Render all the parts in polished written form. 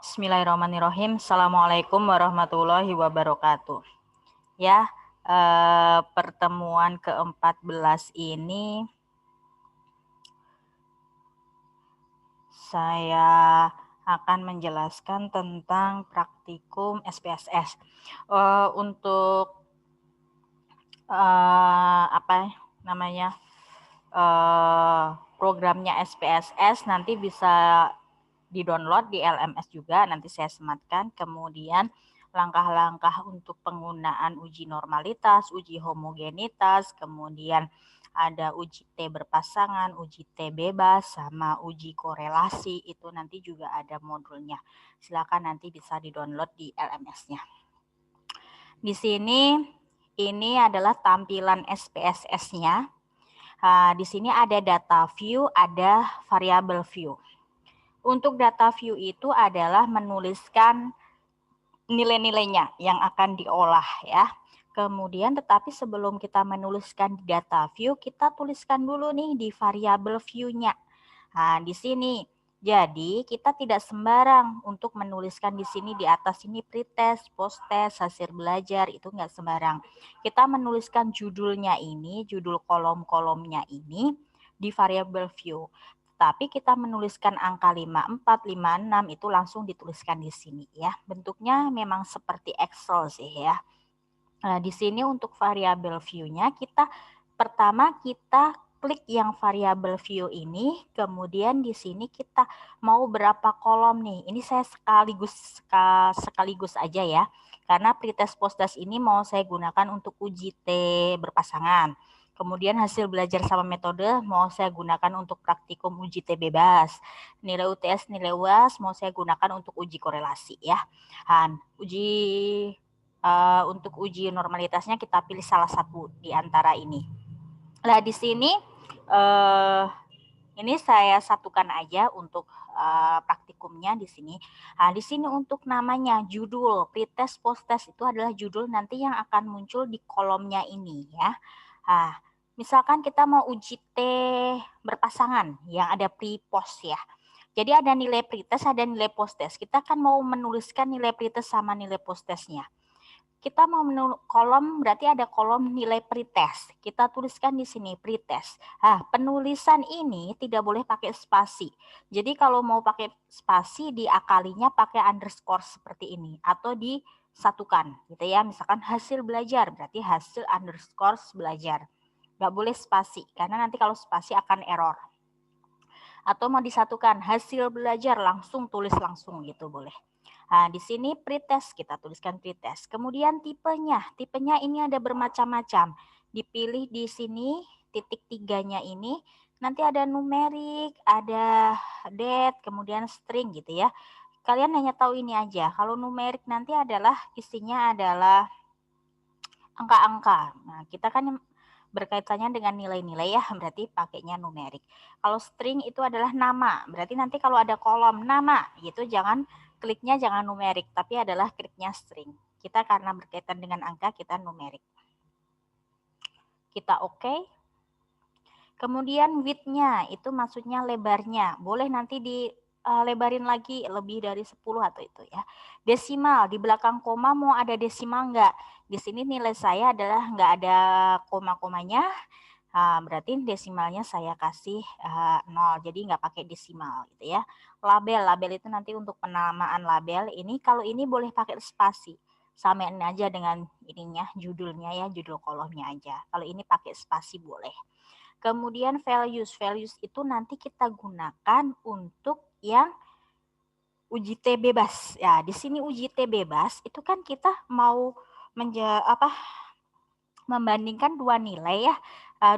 Bismillahirrahmanirrahim. Assalamualaikum warahmatullahi wabarakatuh. Ya, pertemuan ke-14 ini saya akan menjelaskan tentang praktikum SPSS. Untuk programnya SPSS nanti bisa di-download di LMS juga, nanti saya sematkan. Kemudian langkah-langkah untuk penggunaan uji normalitas, uji homogenitas, kemudian ada uji T berpasangan, uji T bebas, sama uji korelasi, itu nanti juga ada modulnya. Silakan nanti bisa di-download di LMS-nya. Di sini ini adalah tampilan SPSS-nya. Di sini ada data view, ada variable view. Untuk data view itu adalah menuliskan nilai-nilainya yang akan diolah ya. Kemudian tetapi sebelum kita menuliskan di data view, kita tuliskan dulu nih di variable view-nya. Nah, di sini. Jadi kita tidak sembarang untuk menuliskan di sini di atas ini pretest, posttest, hasil belajar, itu enggak sembarang. Kita menuliskan judulnya ini, judul kolom-kolomnya ini di variable view. Tapi kita menuliskan angka 54, 56 itu langsung dituliskan di sini ya. Bentuknya memang seperti Excel sih ya. Nah, di sini untuk variable view-nya pertama kita klik yang variable view ini, kemudian di sini kita mau berapa kolom nih. Ini saya sekaligus aja ya. Karena pretest posttest ini mau saya gunakan untuk uji T berpasangan. Kemudian hasil belajar sama metode mau saya gunakan untuk praktikum uji T bebas. Nilai UTS, nilai UAS mau saya gunakan untuk uji korelasi ya. Untuk uji normalitasnya kita pilih salah satu di antara ini. Nah, di sini ini saya satukan aja untuk praktikumnya di sini. Nah, di sini untuk namanya judul pretest posttest itu adalah judul nanti yang akan muncul di kolomnya ini ya. Nah, misalkan kita mau uji T berpasangan yang ada pre-post ya. Jadi ada nilai pretest, ada nilai posttest. Kita kan mau menuliskan nilai pretest sama nilai posttestnya. Kita mau kolom berarti ada kolom nilai pretest. Kita tuliskan di sini pretest. Penulisan ini tidak boleh pakai spasi. Jadi kalau mau pakai spasi diakalinya pakai underscore seperti ini atau disatukan gitu ya. Misalkan hasil belajar berarti hasil underscore belajar. Nggak boleh spasi karena nanti kalau spasi akan error. Atau mau disatukan hasil belajar langsung tulis langsung gitu boleh. Nah, di sini pretest kita tuliskan pretest. Kemudian tipenya ini ada bermacam-macam. Dipilih di sini titik 3-nya ini nanti ada numerik, ada date, kemudian string gitu ya. Kalian hanya tahu ini aja. Kalau numerik nanti adalah isinya adalah angka-angka. Nah, kita kan berkaitannya dengan nilai-nilai ya, berarti pakainya numerik. Kalau string itu adalah nama, berarti nanti kalau ada kolom nama gitu kliknya jangan numerik, tapi adalah kliknya string. Kita karena berkaitan dengan angka, kita numerik. Kita oke. Kemudian width-nya, itu maksudnya lebarnya. Boleh nanti lebarin lagi lebih dari 10 atau itu ya. Desimal, di belakang koma mau ada desimal enggak? Di sini nilai saya adalah enggak ada koma-komanya. Berarti desimalnya saya kasih 0, jadi enggak pakai desimal gitu ya. Label itu nanti untuk penamaan label. Ini kalau ini boleh pakai spasi. Samain aja dengan ininya, judulnya ya, judul kolomnya aja. Kalau ini pakai spasi boleh. Kemudian values itu nanti kita gunakan untuk yang uji T bebas. Ya, di sini uji T bebas itu kan kita mau membandingkan dua nilai ya,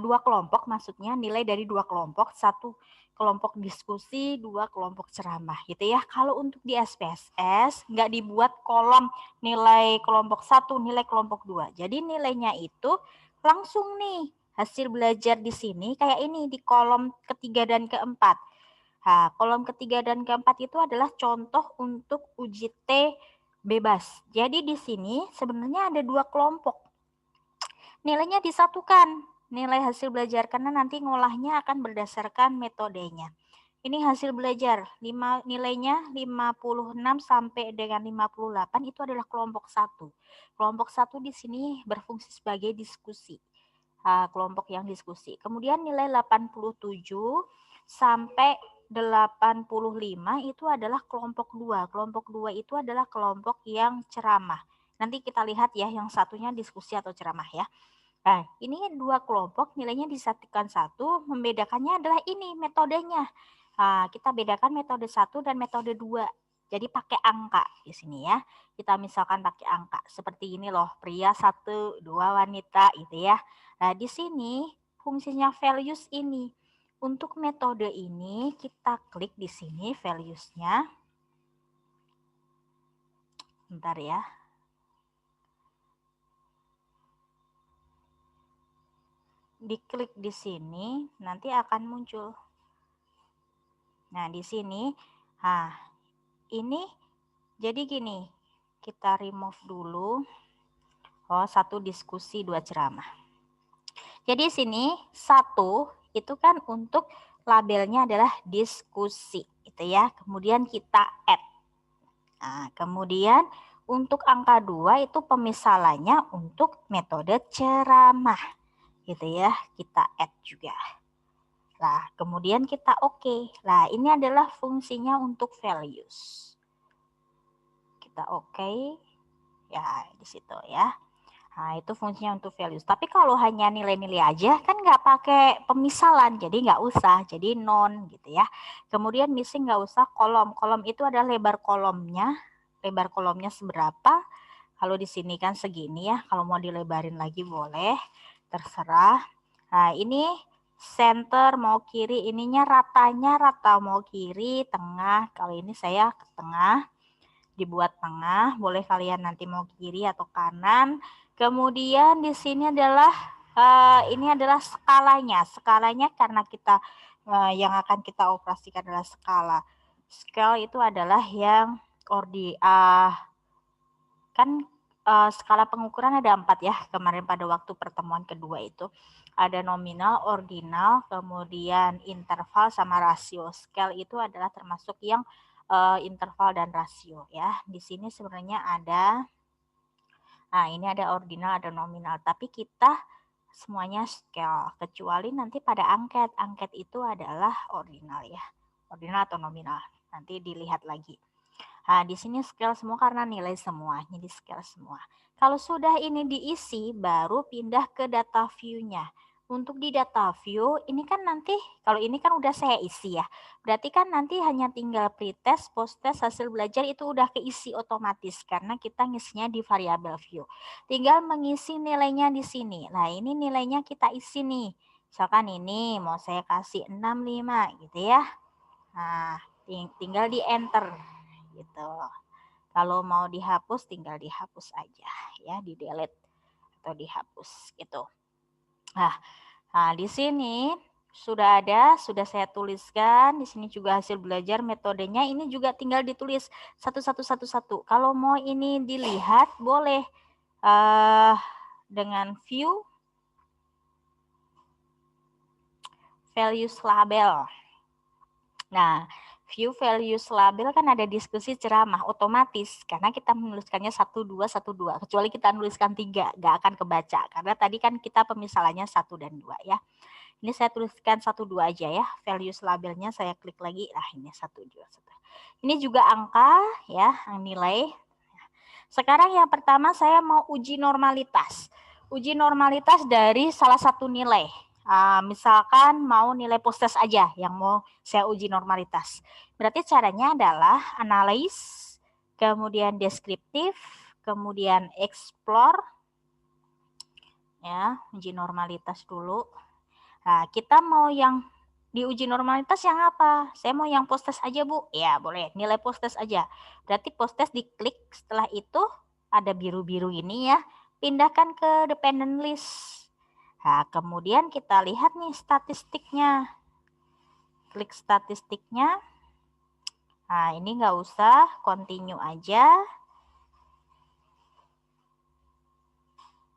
dua kelompok maksudnya, nilai dari dua kelompok, satu kelompok diskusi, dua kelompok ceramah gitu ya. Kalau untuk di SPSS nggak dibuat kolom nilai kelompok 1, nilai kelompok 2. Jadi nilainya itu langsung nih hasil belajar di sini kayak ini di kolom ketiga dan keempat. Kolom ketiga dan keempat itu adalah contoh untuk uji T bebas. Jadi di sini sebenarnya ada dua kelompok. Nilainya disatukan, nilai hasil belajar karena nanti ngolahnya akan berdasarkan metodenya. Ini hasil belajar, nilainya 56 sampai dengan 58 itu adalah kelompok 1. Kelompok 1 di sini berfungsi sebagai diskusi. Kelompok yang diskusi. Kemudian nilai 87 sampai 85 itu adalah kelompok 2. Kelompok 2 itu adalah kelompok yang ceramah. Nanti kita lihat ya, yang satunya diskusi atau ceramah ya. Nah, ini dua kelompok nilainya disatukan satu, membedakannya adalah ini metodenya. Kita bedakan metode 1 dan metode 2. Jadi pakai angka di sini ya. Kita misalkan pakai angka seperti ini loh, pria 1, 2 wanita gitu ya. Nah, di sini fungsinya values ini. Untuk metode ini kita klik di sini values-nya. Bentar ya. Diklik di sini nanti akan muncul. Nah, di sini ini jadi gini, kita remove dulu. Satu diskusi, 2 ceramah. Jadi sini 1 itu kan untuk labelnya adalah diskusi gitu ya. Kemudian kita add. Nah, kemudian untuk angka 2 itu pemisalannya untuk metode ceramah gitu ya. Kita add juga. Nah, kemudian kita oke. Nah, ini adalah fungsinya untuk values. Kita oke. Ya, di situ ya. Nah, itu fungsinya untuk values. Tapi kalau hanya nilai-nilai aja kan nggak pakai pemisalan, jadi nggak usah, jadi non gitu ya. Kemudian missing nggak usah kolom. Kolom itu adalah lebar kolomnya. Lebar kolomnya seberapa? Kalau di sini kan segini ya. Kalau mau dilebarin lagi boleh, terserah. Nah, ini center mau kiri, ininya ratanya rata mau kiri, tengah. Kalau ini saya ke tengah, dibuat tengah, boleh kalian nanti mau kiri atau kanan. Kemudian di sini adalah ini adalah skalanya. Skalanya karena kita yang akan kita operasikan adalah skala. Scale itu adalah yang kan skala pengukuran ada 4 ya, kemarin pada waktu pertemuan kedua itu. Ada nominal, ordinal, kemudian interval sama rasio. Scale itu adalah termasuk yang interval dan rasio ya. Di sini sebenarnya ada, ini ada ordinal, ada nominal, tapi kita semuanya scale, kecuali nanti pada angket. Angket itu adalah ordinal ya, ordinal atau nominal. Nanti dilihat lagi. Nah, di sini scale semua karena nilai semuanya di scale semua. Kalau sudah ini diisi, baru pindah ke data view-nya. Untuk di data view, ini kan nanti, kalau ini kan udah saya isi ya. Berarti kan nanti hanya tinggal pretest, posttest, hasil belajar itu udah keisi otomatis. Karena kita ngisinya di variabel view. Tinggal mengisi nilainya di sini. Nah, ini nilainya kita isi nih. Misalkan ini mau saya kasih 65 gitu ya. Nah, tinggal di enter gitu. Kalau mau dihapus tinggal dihapus aja ya, di delete atau dihapus gitu. Nah, di sini sudah ada, sudah saya tuliskan. Di sini juga hasil belajar metodenya, ini juga tinggal ditulis satu. Kalau mau ini dilihat boleh dengan view values label. Nah, view values label kan ada diskusi ceramah otomatis karena kita menuliskannya 1, 2, 1, 2. Kecuali kita menuliskan 3, nggak akan kebaca karena tadi kan kita pemisalannya 1 dan 2 ya. Ini saya tuliskan 1, 2 aja ya. Values labelnya saya klik lagi. Nah, ini 1, 2, 1. Ini juga angka ya, nilai. Sekarang yang pertama saya mau uji normalitas. Uji normalitas dari salah satu nilai. Misalkan mau nilai posttest aja yang mau saya uji normalitas. Berarti caranya adalah analyze, kemudian deskriptif, kemudian explore, ya uji normalitas dulu. Nah, kita mau yang diuji normalitas yang apa? Saya mau yang posttest aja Bu. Ya boleh, nilai posttest aja. Berarti posttest diklik, setelah itu ada biru-biru ini ya, pindahkan ke dependent list. Nah, kemudian kita lihat nih statistiknya. Klik statistiknya. Nah, ini nggak usah, continue aja.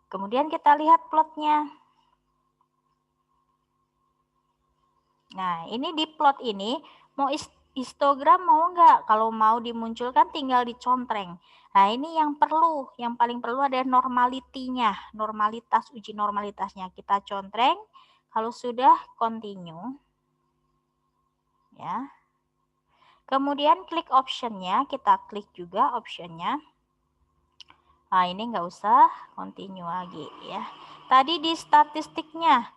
Kemudian kita lihat plotnya. Nah, ini di plot ini Mau histogram mau nggak? Kalau mau dimunculkan tinggal dicontreng. Nah, ini yang paling perlu ada normalitinya, normalitas, uji normalitasnya. Kita contreng, kalau sudah continue. Ya. Kemudian klik optionnya, kita klik juga optionnya. Nah, ini nggak usah continue lagi ya. Tadi di statistiknya,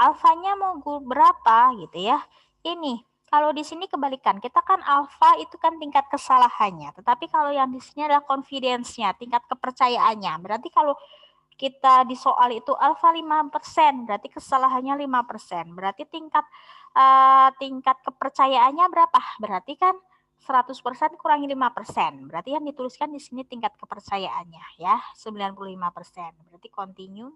alfanya mau berapa gitu ya. Ini, kalau di sini kebalikan, kita kan alfa itu kan tingkat kesalahannya. Tetapi kalau yang di sini adalah confidence-nya, tingkat kepercayaannya. Berarti kalau kita di soal itu alfa 5%, berarti kesalahannya 5%. Berarti tingkat kepercayaannya berapa? Berarti kan 100% kurangi 5%. Berarti yang dituliskan di sini tingkat kepercayaannya ya, 95%. Berarti continue.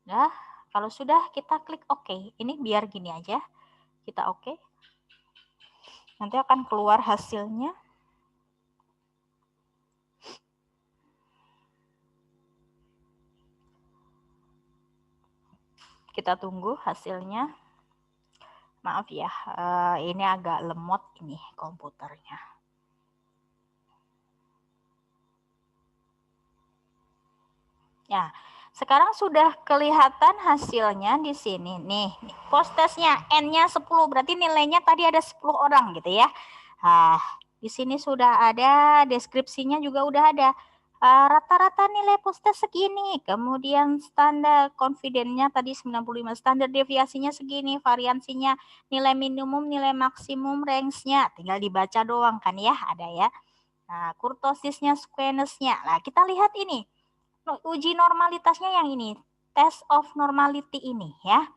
Nah, kalau sudah kita klik OK. Ini biar gini aja. Kita OK. Nanti akan keluar hasilnya. Kita tunggu hasilnya. Maaf ya, ini agak lemot ini komputernya. Ya, sekarang sudah kelihatan hasilnya di sini nih. Post testnya N-nya 10, berarti nilainya tadi ada 10 orang gitu ya. Nah, di sini sudah ada deskripsinya juga udah ada. Rata-rata nilai post test segini, kemudian standar confidence-nya tadi 95, standar deviasinya segini, variansinya, nilai minimum, nilai maksimum, range-nya, tinggal dibaca doang kan ya, ada ya. Nah, kurtosisnya, squamous-nya. Nah, kita lihat ini. Uji normalitasnya yang ini, test of normality ini ya.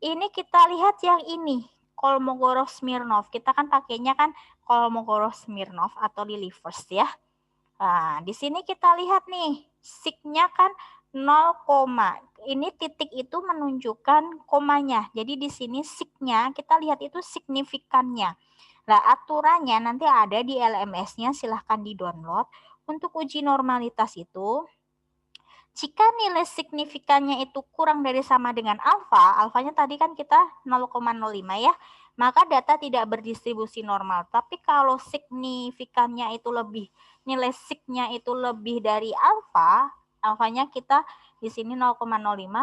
Ini kita lihat yang ini, Kolmogorov-Smirnov. Kita kan pakainya kan Kolmogorov-Smirnov atau Lilly first ya. Nah, di sini kita lihat nih, sig-nya kan 0, ini titik itu menunjukkan komanya. Jadi di sini sig-nya kita lihat itu signifikannya. Nah, aturannya nanti ada di LMS-nya, silahkan di-download. Untuk uji normalitas itu, jika nilai signifikannya itu kurang dari sama dengan alfa, alfanya tadi kan kita 0,05 ya, maka data tidak berdistribusi normal. Tapi kalau signifikannya itu lebih, nilai sig-nya itu lebih dari alfa, alfanya kita di sini 0,05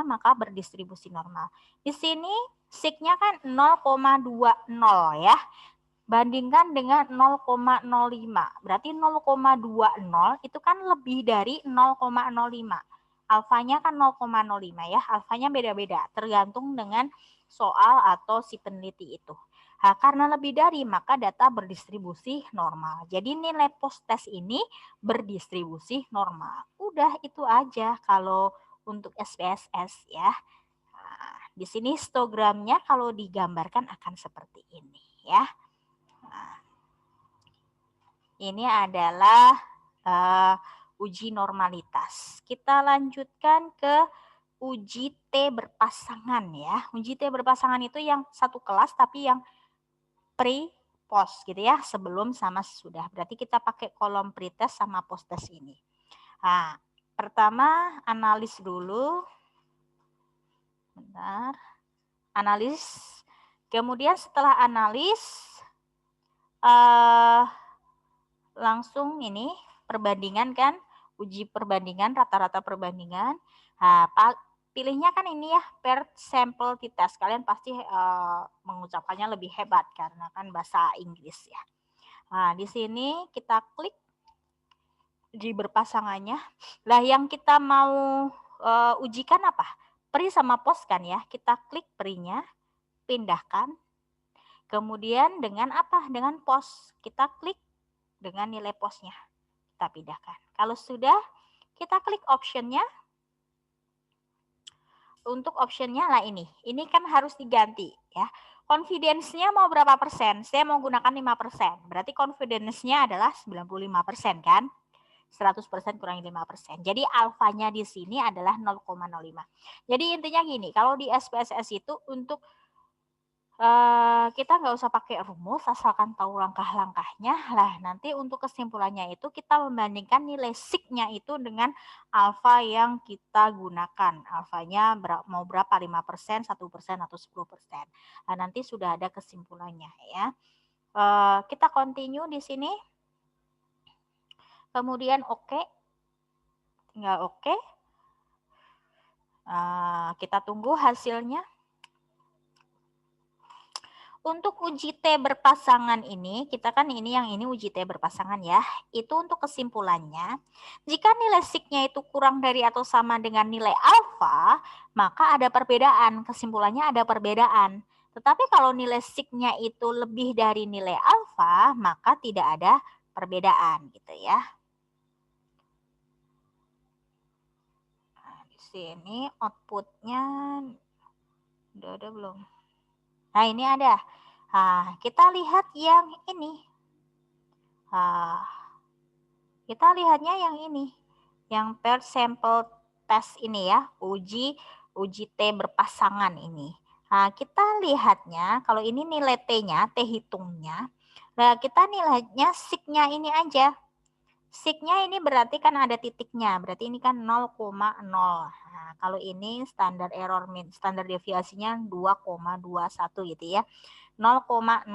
maka berdistribusi normal. Di sini sig-nya kan 0,20 ya. Bandingkan dengan 0,05. Berarti 0,20 itu kan lebih dari 0,05. Alfanya kan 0,05 ya, alfanya beda-beda tergantung dengan soal atau si peneliti itu. Nah, karena lebih dari maka data berdistribusi normal. Jadi nilai post test ini berdistribusi normal. Udah itu aja kalau untuk SPSS ya. Nah, di sini histogramnya kalau digambarkan akan seperti ini ya. Nah, ini adalah uji normalitas. Kita lanjutkan ke uji T berpasangan ya. Uji T berpasangan itu yang satu kelas tapi yang pre-post gitu ya, sebelum sama sesudah. Berarti kita pakai kolom pretest sama post test ini. Nah, pertama analis dulu. Bentar. Analis. Kemudian setelah analis langsung ini perbandingan kan, uji perbandingan, rata-rata perbandingan. Nah, pilihnya kan ini ya, per sample test. Kalian pasti mengucapkannya lebih hebat karena kan bahasa Inggris ya. Nah, di sini kita klik uji berpasangannya. Lah yang kita mau ujikan apa? Pre sama post kan ya. Kita klik pre-nya, pindahkan. Kemudian dengan apa? Dengan post. Kita klik dengan nilai postnya. Kita pindahkan. Kalau sudah, kita klik optionnya. Untuk optionnya lah ini. Ini kan harus diganti ya. Confidence-nya mau berapa persen? Saya mau gunakan 5%. Berarti confidence-nya adalah 95% kan? 100% kurangi 5%. Jadi alfanya di sini adalah 0,05. Jadi intinya gini, kalau di SPSS itu untuk kita nggak usah pakai rumus, asalkan tahu langkah-langkahnya. Lah, nanti untuk kesimpulannya itu kita membandingkan nilai sig-nya itu dengan alfa yang kita gunakan. Alfanya mau berapa? 5%, 1%, atau 10%. Nah, nanti sudah ada kesimpulannya ya. Kita continue di sini. Kemudian oke. Tinggal oke. Kita tunggu hasilnya. Untuk uji T berpasangan ini, kita kan yang ini uji T berpasangan ya. Itu untuk kesimpulannya, jika nilai sig-nya itu kurang dari atau sama dengan nilai alfa, maka ada perbedaan. Kesimpulannya ada perbedaan. Tetapi kalau nilai sig-nya itu lebih dari nilai alfa, maka tidak ada perbedaan gitu ya. Nah, di sini outputnya udah ada belum? Nah, ini ada. Nah, kita lihat yang ini. Nah, kita lihatnya yang ini. Yang per sample test ini ya, uji T berpasangan ini. Nah, kita lihatnya kalau ini nilai T-nya, T hitungnya. Nah, kita nilainya sig-nya ini aja. Sig-nya ini berarti kan ada titiknya, berarti ini kan 0,0. Nah, kalau ini standar error standar deviasinya 2,21 gitu ya. 0,0.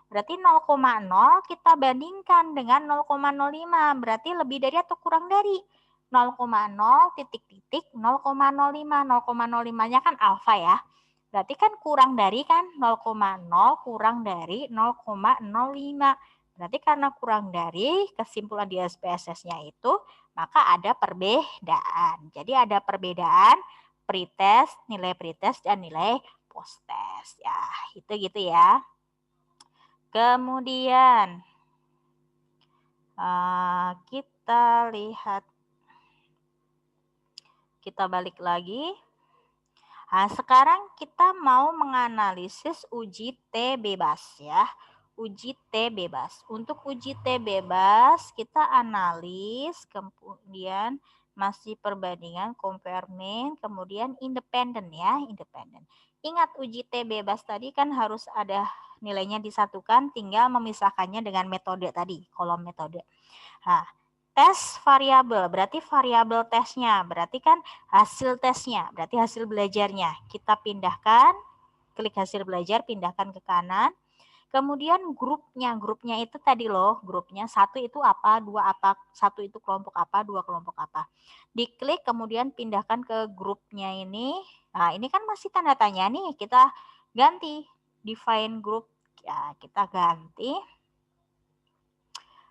Berarti 0,0 kita bandingkan dengan 0,05. Berarti lebih dari atau kurang dari 0,0 titik-titik 0,05. 0,05-nya kan alfa ya. Berarti kan kurang dari kan 0,0 kurang dari 0,05. Berarti karena kurang dari, kesimpulan di SPSS-nya itu, maka ada perbedaan. Jadi ada perbedaan pretest, nilai pretest, dan nilai post-test. Ya, itu gitu ya. Kemudian, kita lihat. Kita balik lagi. Nah, sekarang kita mau menganalisis uji T bebas ya. Uji T bebas. Untuk uji T bebas kita analis, kemudian masih perbandingan, compare mean, kemudian independen ya, independen. Ingat uji T bebas tadi kan harus ada nilainya disatukan, tinggal memisahkannya dengan metode tadi, kolom metode. Nah, tes variabel, berarti variabel tesnya, berarti kan hasil tesnya, berarti hasil belajarnya. Kita pindahkan, klik hasil belajar, pindahkan ke kanan. Kemudian grupnya itu tadi loh, grupnya satu itu apa, dua apa, satu itu kelompok apa, dua kelompok apa. Diklik kemudian pindahkan ke grupnya ini. Nah, ini kan masih tanda tanya nih, kita ganti define group. Ya, kita ganti.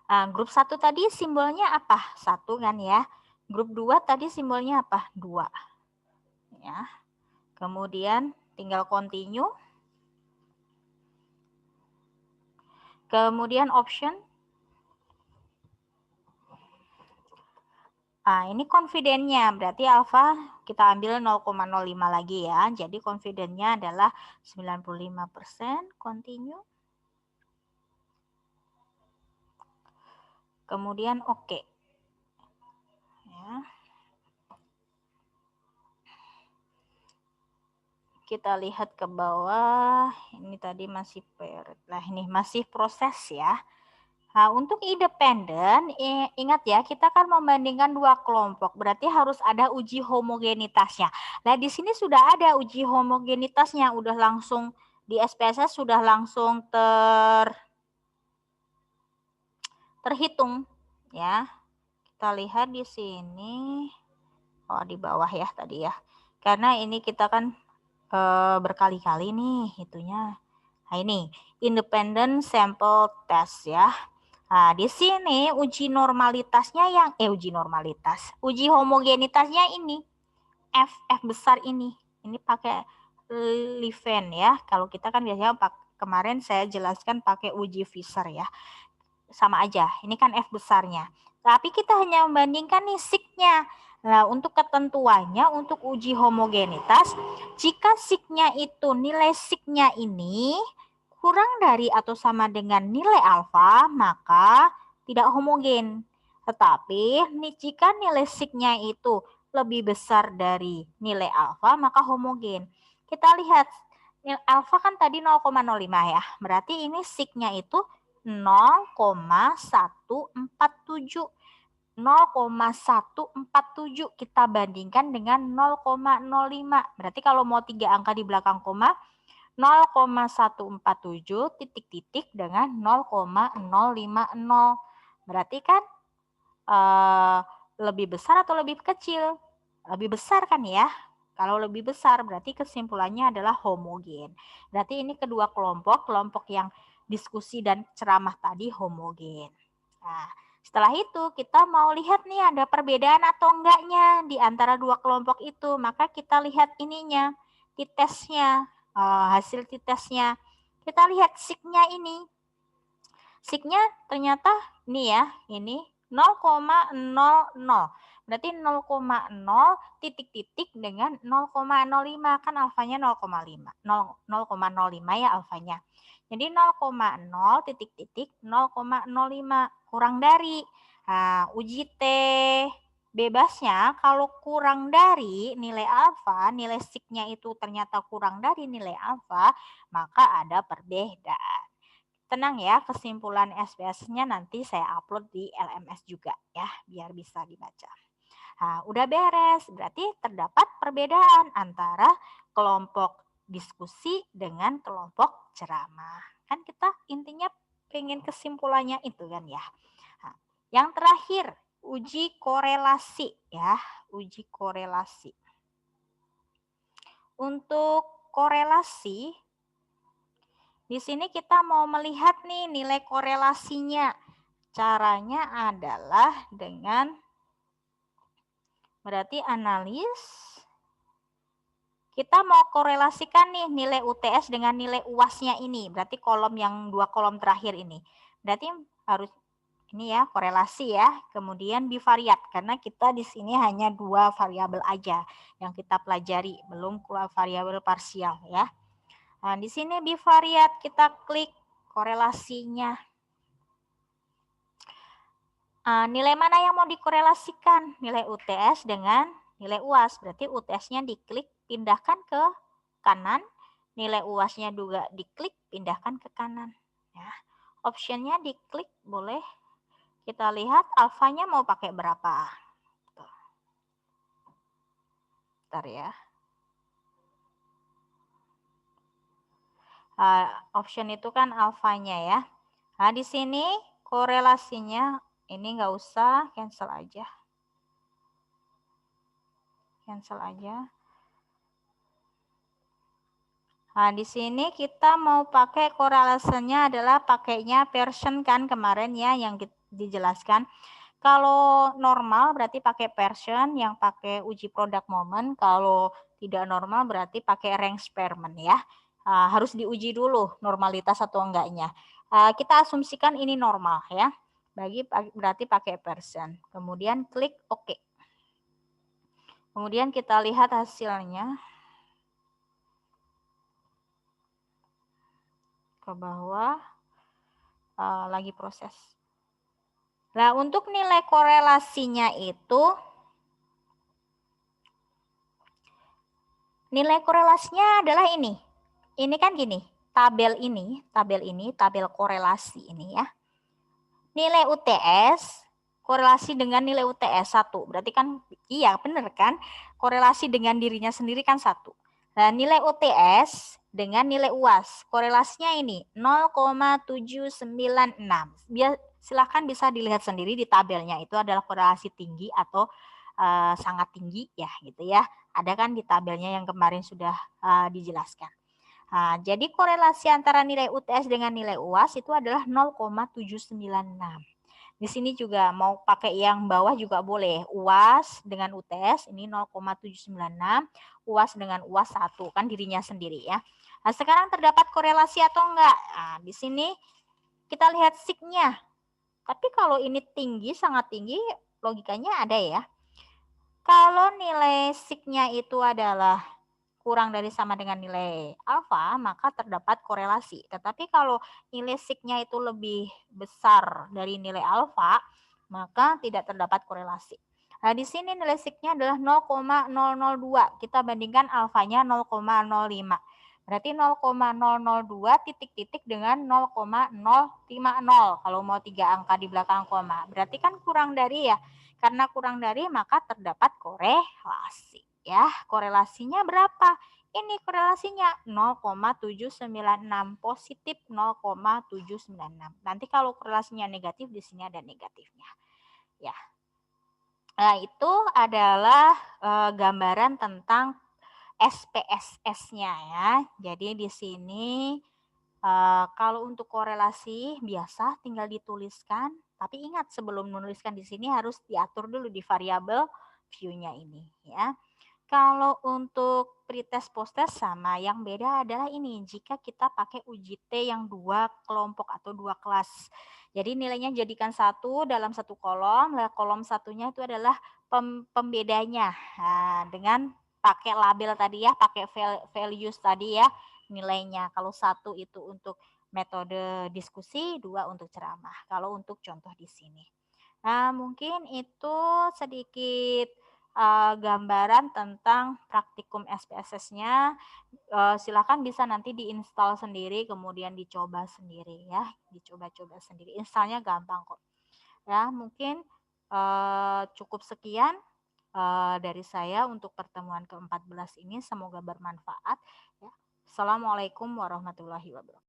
Nah, grup 1 tadi simbolnya apa? 1 kan ya. Grup 2 tadi simbolnya apa? 2. Ya. Kemudian tinggal continue. Kemudian option. Nah, ini confident-nya. Berarti alpha kita ambil 0,05 lagi ya. Jadi confident-nya adalah 95%. Continue. Kemudian oke. Ya. Kita lihat ke bawah. Ini tadi masih ini masih proses ya. Nah, untuk independen, ingat ya, kita kan membandingkan dua kelompok, berarti harus ada uji homogenitasnya. Nah, di sini sudah ada uji homogenitasnya, udah langsung di SPSS sudah langsung terhitung ya. Kita lihat di sini, di bawah ya tadi ya. Karena ini kita kan berkali-kali nih itunya. Nah, ini independent sample test ya. Nah, di sini uji normalitasnya uji homogenitasnya ini F besar ini pakai Leven ya. Kalau kita kan biasanya kemarin saya jelaskan pakai uji Fisher ya, sama aja. Ini kan F besarnya. Tapi kita hanya membandingkan nih sig-nya. Nah, untuk ketentuannya untuk uji homogenitas, jika sig-nya itu nilai sig-nya ini kurang dari atau sama dengan nilai alfa, maka tidak homogen. Tetapi jika nilai sig-nya itu lebih besar dari nilai alfa, maka homogen. Kita lihat Alfa kan tadi 0,05 ya. Berarti ini sig-nya itu 0,147. 0,147 kita bandingkan dengan 0,05. Berarti kalau mau 3 angka di belakang koma, 0,147 titik-titik dengan 0,050. Berarti kan lebih besar atau lebih kecil? Lebih besar kan ya? Kalau lebih besar berarti kesimpulannya adalah homogen. Berarti ini kedua kelompok yang diskusi dan ceramah tadi homogen. Nah, setelah itu kita mau lihat nih ada perbedaan atau enggaknya di antara dua kelompok itu. Maka kita lihat ininya, t-testnya, hasil t-testnya. Kita lihat sig-nya ini. Sig-nya ternyata ini ya, ini 0,00. Berarti 0,0 titik-titik dengan 0,05 kan alfanya 0,5. 0,05 ya alfanya. Jadi 0,0 titik-titik 0,05 kurang dari. Nah, uji T bebasnya kalau kurang dari nilai alfa, nilai sig-nya itu ternyata kurang dari nilai alfa, maka ada perbedaan. Tenang ya, kesimpulan SBS-nya nanti saya upload di LMS juga ya, biar bisa dibaca. Nah, udah beres, berarti terdapat perbedaan antara kelompok diskusi dengan kelompok ceramah. Kan kita intinya pengen kesimpulannya itu kan ya. Nah, yang terakhir, uji korelasi ya, uji korelasi. Untuk korelasi, di sini kita mau melihat nih nilai korelasinya. Caranya adalah dengan berarti analis. Kita mau korelasikan nih nilai UTS dengan nilai UAS-nya ini. Berarti kolom yang dua kolom terakhir ini. Berarti harus ini ya korelasi ya. Kemudian bivariat karena kita di sini hanya dua variabel aja yang kita pelajari, belum variabel parsial ya. Nah, di sini bivariat kita klik korelasinya. Nilai mana yang mau dikorelasikan? Nilai UTS dengan nilai UAS. Berarti UTS-nya diklik, pindahkan ke kanan. Nilai UAS-nya juga diklik, pindahkan ke kanan. Ya. Optionnya diklik, boleh. Kita lihat alfanya mau pakai berapa. Tuh. Bentar ya. Option itu kan alfanya ya. Nah, di sini korelasinya ini nggak usah, cancel aja. Cancel aja. Nah, di sini kita mau pakai korelasinya adalah pakainya Pearson kan kemarin ya yang dijelaskan. Kalau normal berarti pakai Pearson yang pakai uji product moment. Kalau tidak normal berarti pakai rank Spearman ya. Harus diuji dulu normalitas atau enggaknya. Kita asumsikan ini normal ya. Berarti pakai Pearson. Kemudian klik OK. Kemudian kita lihat hasilnya. Ke bawah. Lagi proses. Nah, untuk nilai korelasinya itu, nilai korelasinya adalah ini. Ini kan gini, tabel korelasi ini ya. Nilai UTS, korelasi dengan nilai UTS 1. Berarti kan, iya benar kan, korelasi dengan dirinya sendiri kan 1. Nah, nilai UTS dengan nilai UAS, korelasinya ini 0,796. Silahkan bisa dilihat sendiri di tabelnya, itu adalah korelasi tinggi atau sangat tinggi ya gitu ya. Ada kan di tabelnya yang kemarin sudah dijelaskan. Nah, jadi korelasi antara nilai UTS dengan nilai UAS itu adalah 0,796. Di sini juga mau pakai yang bawah juga boleh. UAS dengan UTS ini 0,796, UAS dengan UAS 1 kan dirinya sendiri ya. Nah, sekarang terdapat korelasi atau enggak? Nah, di sini kita lihat sig-nya. Tapi kalau ini tinggi, sangat tinggi, logikanya ada ya. Kalau nilai sig-nya itu adalah kurang dari sama dengan nilai alfa, maka terdapat korelasi. Tetapi kalau nilai sig-nya itu lebih besar dari nilai alfa, maka tidak terdapat korelasi. Nah, di sini nilai sig-nya adalah 0,002. Kita bandingkan alfanya 0,05. Berarti 0,002 titik-titik dengan 0,050 kalau mau 3 angka di belakang koma. Berarti kan kurang dari ya. Karena kurang dari maka terdapat korelasi ya. Korelasinya berapa? Ini korelasinya 0,796, positif 0,796. Nanti kalau korelasinya negatif di sini ada negatifnya. Ya. Nah, itu adalah gambaran tentang SPSS-nya ya. Jadi di sini kalau untuk korelasi biasa tinggal dituliskan, tapi ingat sebelum menuliskan di sini harus diatur dulu di variabel view-nya ini ya. Kalau untuk pretest posttest sama, yang beda adalah ini jika kita pakai uji T yang 2 kelompok atau 2 kelas. Jadi nilainya jadikan satu dalam satu kolom, kolom satunya itu adalah pembedanya. Nah, dengan pakai label tadi ya, pakai values tadi ya nilainya. Kalau satu itu untuk metode diskusi, 2 untuk ceramah. Kalau untuk contoh di sini. Nah, mungkin itu sedikit gambaran tentang praktikum SPSS-nya. Silakan bisa nanti diinstal sendiri, kemudian dicoba sendiri ya, dicoba-coba sendiri. Installnya gampang kok. Ya, mungkin cukup sekian dari saya untuk pertemuan ke-14 ini. Semoga bermanfaat. Ya. Assalamualaikum warahmatullahi wabarakatuh.